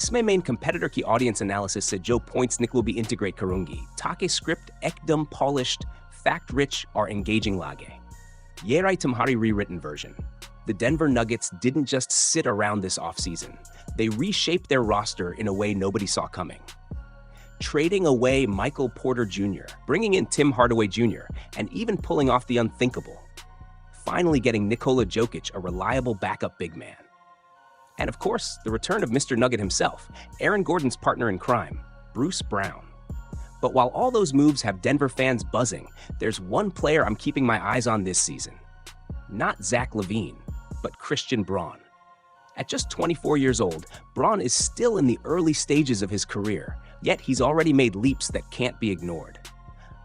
Isme main competitor ki audience analysis said Joe points Nick will be integrate karungi. Take script ekdom polished, fact-rich or engaging lage. Yerai tumhari rewritten version. The Denver Nuggets didn't just sit around this offseason. They reshaped their roster in a way nobody saw coming. Trading away Michael Porter Jr., bringing in Tim Hardaway Jr., and even pulling off the unthinkable. Finally getting Nikola Jokic, a reliable backup big man. And of course, the return of Mr. Nugget himself, Aaron Gordon's partner in crime, Bruce Braun. But while all those moves have Denver fans buzzing, there's one player I'm keeping my eyes on this season. Not Zach LaVine, but Christian Braun. At just 24 years old, Braun is still in the early stages of his career, yet he's already made leaps that can't be ignored.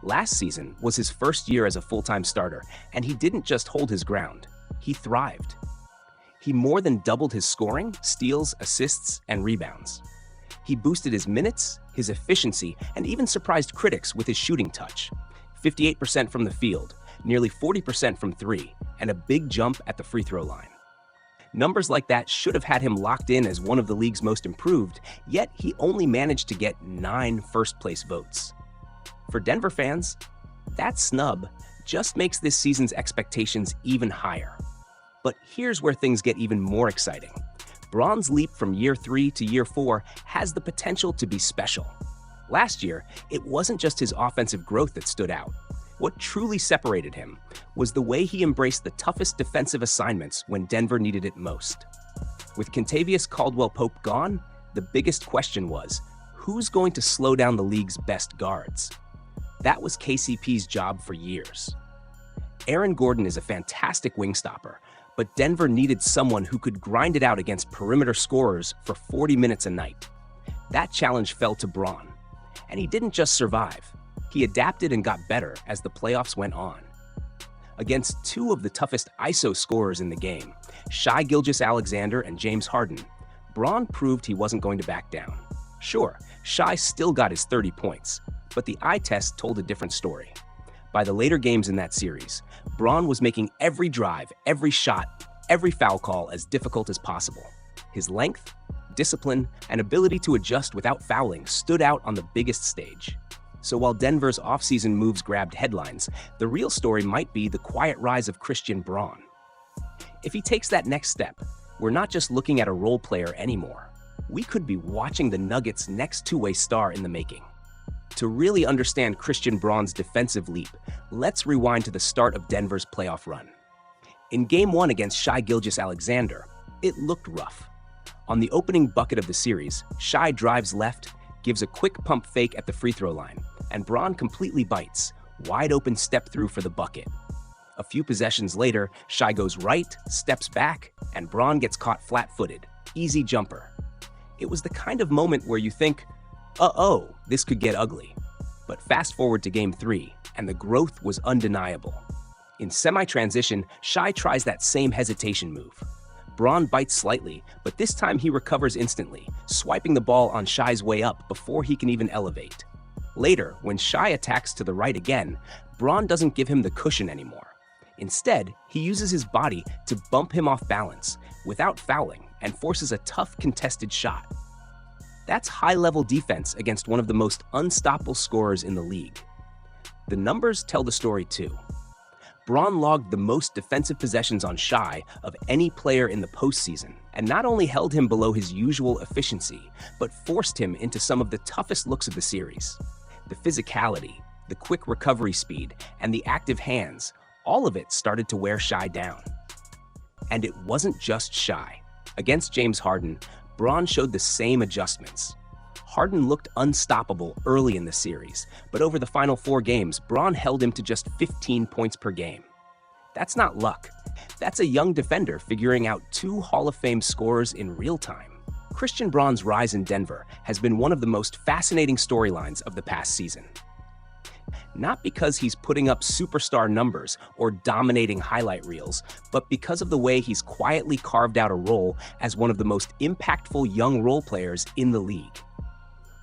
Last season was his first year as a full-time starter, and he didn't just hold his ground, he thrived. He more than doubled his scoring, steals, assists, and rebounds. He boosted his minutes, his efficiency, and even surprised critics with his shooting touch. 58% from the field, nearly 40% from three, and a big jump at the free throw line. Numbers like that should have had him locked in as one of the league's most improved, yet he only managed to get 9 first-place votes. For Denver fans, that snub just makes this season's expectations even higher. But here's where things get even more exciting. Braun's leap from year 3 to year 4 has the potential to be special. Last year, it wasn't just his offensive growth that stood out. What truly separated him was the way he embraced the toughest defensive assignments when Denver needed it most. With Kentavious Caldwell-Pope gone, the biggest question was, who's going to slow down the league's best guards? That was KCP's job for years. Aaron Gordon is a fantastic wing stopper, but Denver needed someone who could grind it out against perimeter scorers for 40 minutes a night. That challenge fell to Braun, and he didn't just survive. He adapted and got better as the playoffs went on. Against 2 of the toughest ISO scorers in the game, Shai Gilgeous-Alexander and James Harden, Braun proved he wasn't going to back down. Sure, Shai still got his 30 points, but the eye test told a different story. By the later games in that series, Braun was making every drive, every shot, every foul call as difficult as possible. His length, discipline, and ability to adjust without fouling stood out on the biggest stage. So while Denver's offseason moves grabbed headlines, the real story might be the quiet rise of Christian Braun. If he takes that next step, we're not just looking at a role player anymore. We could be watching the Nuggets' next two-way star in the making. To really understand Christian Braun's defensive leap, let's rewind to the start of Denver's playoff run. In Game 1 against Shai Gilgeous-Alexander, it looked rough. On the opening bucket of the series, Shai drives left, gives a quick pump fake at the free throw line, and Braun completely bites, wide open step through for the bucket. A few possessions later, Shai goes right, steps back, and Braun gets caught flat-footed. Easy jumper. It was the kind of moment where you think, uh-oh, this could get ugly. But fast forward to Game 3, and the growth was undeniable. In semi-transition, Shai tries that same hesitation move. Braun bites slightly, but this time he recovers instantly, swiping the ball on Shai's way up before he can even elevate. Later, when Shai attacks to the right again, Braun doesn't give him the cushion anymore. Instead, he uses his body to bump him off balance, without fouling, and forces a tough contested shot. That's high-level defense against one of the most unstoppable scorers in the league. The numbers tell the story too. Braun logged the most defensive possessions on Shai of any player in the postseason, and not only held him below his usual efficiency, but forced him into some of the toughest looks of the series. The physicality, the quick recovery speed, and the active hands, all of it started to wear Shai down. And it wasn't just Shai. Against James Harden, Braun showed the same adjustments. Harden looked unstoppable early in the series, but over the final 4 games, Braun held him to just 15 points per game. That's not luck. That's a young defender figuring out 2 Hall of Fame scorers in real time. Christian Braun's rise in Denver has been one of the most fascinating storylines of the past season. Not because he's putting up superstar numbers or dominating highlight reels, but because of the way he's quietly carved out a role as one of the most impactful young role players in the league.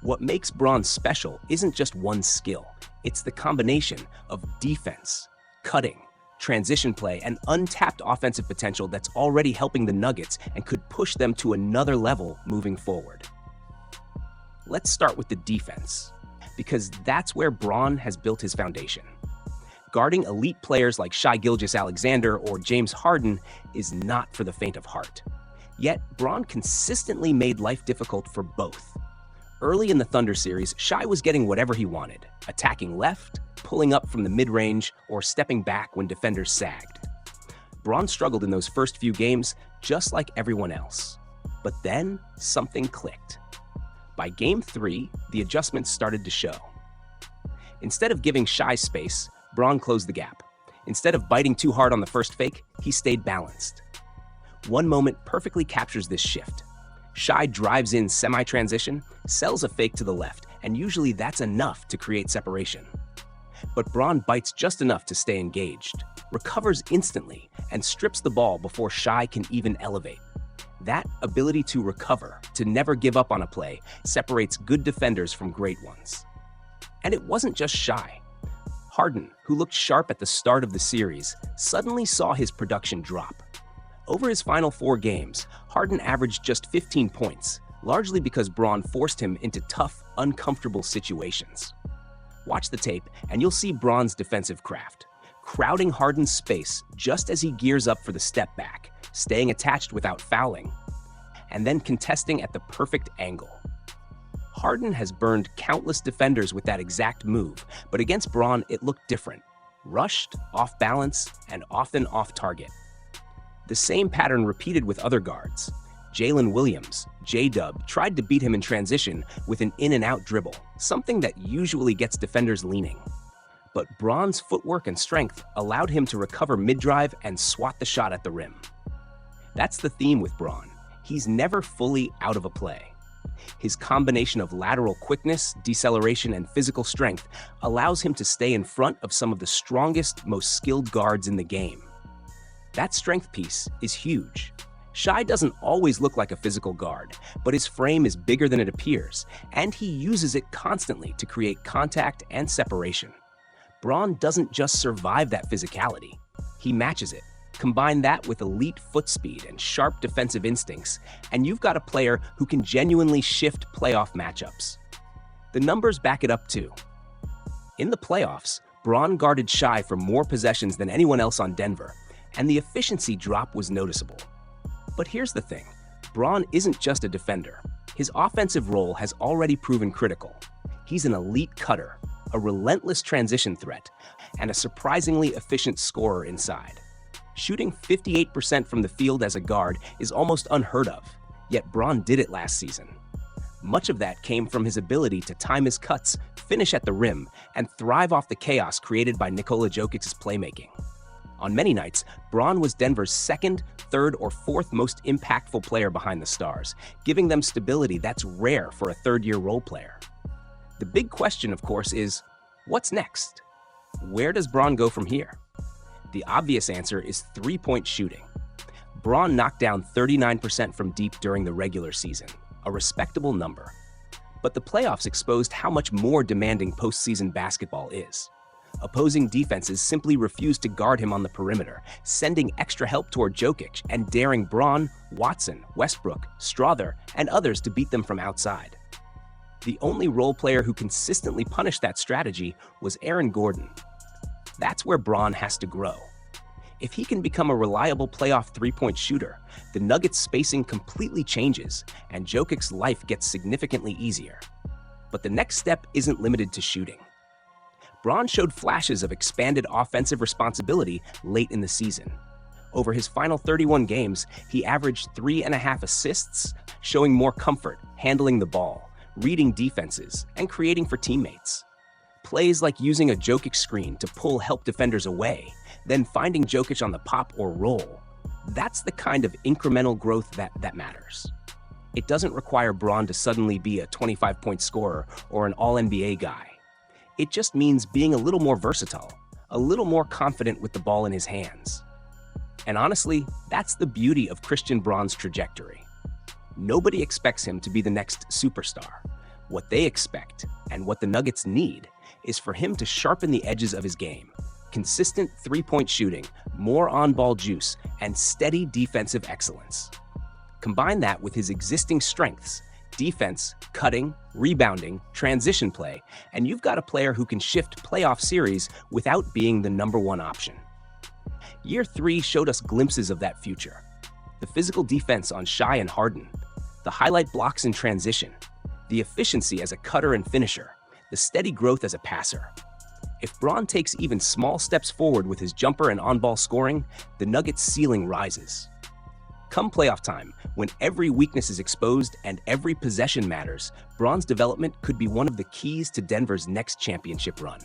What makes Braun special isn't just one skill, it's the combination of defense, cutting, transition play, and untapped offensive potential that's already helping the Nuggets and could push them to another level moving forward. Let's start with the defense, because that's where Braun has built his foundation. Guarding elite players like Shai Gilgeous-Alexander or James Harden is not for the faint of heart. Yet, Braun consistently made life difficult for both. Early in the Thunder series, Shai was getting whatever he wanted, attacking left, pulling up from the mid-range, or stepping back when defenders sagged. Braun struggled in those first few games, just like everyone else. But then, something clicked. By Game 3, the adjustments started to show. Instead of giving Shai space, Braun closed the gap. Instead of biting too hard on the first fake, he stayed balanced. One moment perfectly captures this shift. Shai drives in semi-transition, sells a fake to the left, and usually that's enough to create separation. But Braun bites just enough to stay engaged, recovers instantly, and strips the ball before Shai can even elevate. That ability to recover, to never give up on a play, separates good defenders from great ones. And it wasn't just Shai. Harden, who looked sharp at the start of the series, suddenly saw his production drop. Over his final 4 games, Harden averaged just 15 points, largely because Braun forced him into tough, uncomfortable situations. Watch the tape, and you'll see Braun's defensive craft, crowding Harden's space just as he gears up for the step back, staying attached without fouling, and then contesting at the perfect angle. Harden has burned countless defenders with that exact move, but against Braun, it looked different. Rushed, off balance, and often off target. The same pattern repeated with other guards. Jalen Williams, J-Dub, tried to beat him in transition with an in-and-out dribble, something that usually gets defenders leaning. But Braun's footwork and strength allowed him to recover mid-drive and swat the shot at the rim. That's the theme with Braun. He's never fully out of a play. His combination of lateral quickness, deceleration, and physical strength allows him to stay in front of some of the strongest, most skilled guards in the game. That strength piece is huge. Shai doesn't always look like a physical guard, but his frame is bigger than it appears, and he uses it constantly to create contact and separation. Braun doesn't just survive that physicality, he matches it. Combine that with elite foot speed and sharp defensive instincts, and you've got a player who can genuinely shift playoff matchups. The numbers back it up too. In the playoffs, Braun guarded Shai for more possessions than anyone else on Denver, and the efficiency drop was noticeable. But here's the thing, Braun isn't just a defender. His offensive role has already proven critical. He's an elite cutter, a relentless transition threat, and a surprisingly efficient scorer inside. Shooting 58% from the field as a guard is almost unheard of, yet Braun did it last season. Much of that came from his ability to time his cuts, finish at the rim, and thrive off the chaos created by Nikola Jokic's playmaking. On many nights, Braun was Denver's second, third, or fourth most impactful player behind the Stars, giving them stability that's rare for a third-year role player. The big question, of course, is, what's next? Where does Braun go from here? The obvious answer is three-point shooting. Braun knocked down 39% from deep during the regular season, a respectable number. But the playoffs exposed how much more demanding postseason basketball is. Opposing defenses simply refused to guard him on the perimeter, sending extra help toward Jokic and daring Braun, Watson, Westbrook, Strother, and others to beat them from outside. The only role player who consistently punished that strategy was Aaron Gordon. That's where Braun has to grow. If he can become a reliable playoff three-point shooter, the Nuggets' spacing completely changes, and Jokic's life gets significantly easier. But the next step isn't limited to shooting. Braun showed flashes of expanded offensive responsibility late in the season. Over his final 31 games, he averaged 3.5 assists, showing more comfort handling the ball, reading defenses, and creating for teammates. Plays like using a Jokic screen to pull help defenders away, then finding Jokic on the pop or roll. That's the kind of incremental growth that matters. It doesn't require Braun to suddenly be a 25-point scorer or an all-NBA guy. It just means being a little more versatile, a little more confident with the ball in his hands. And honestly, that's the beauty of Christian Braun's trajectory. Nobody expects him to be the next superstar. What they expect, and what the Nuggets need, is for him to sharpen the edges of his game. Consistent three-point shooting, more on-ball juice, and steady defensive excellence. Combine that with his existing strengths, defense, cutting, rebounding, transition play, and you've got a player who can shift playoff series without being the #1 option. Year 3 showed us glimpses of that future. The physical defense on Shai and Harden, the highlight blocks in transition, the efficiency as a cutter and finisher, the steady growth as a passer. If Braun takes even small steps forward with his jumper and on-ball scoring, the Nuggets' ceiling rises. Come playoff time, when every weakness is exposed and every possession matters, Braun's development could be one of the keys to Denver's next championship run.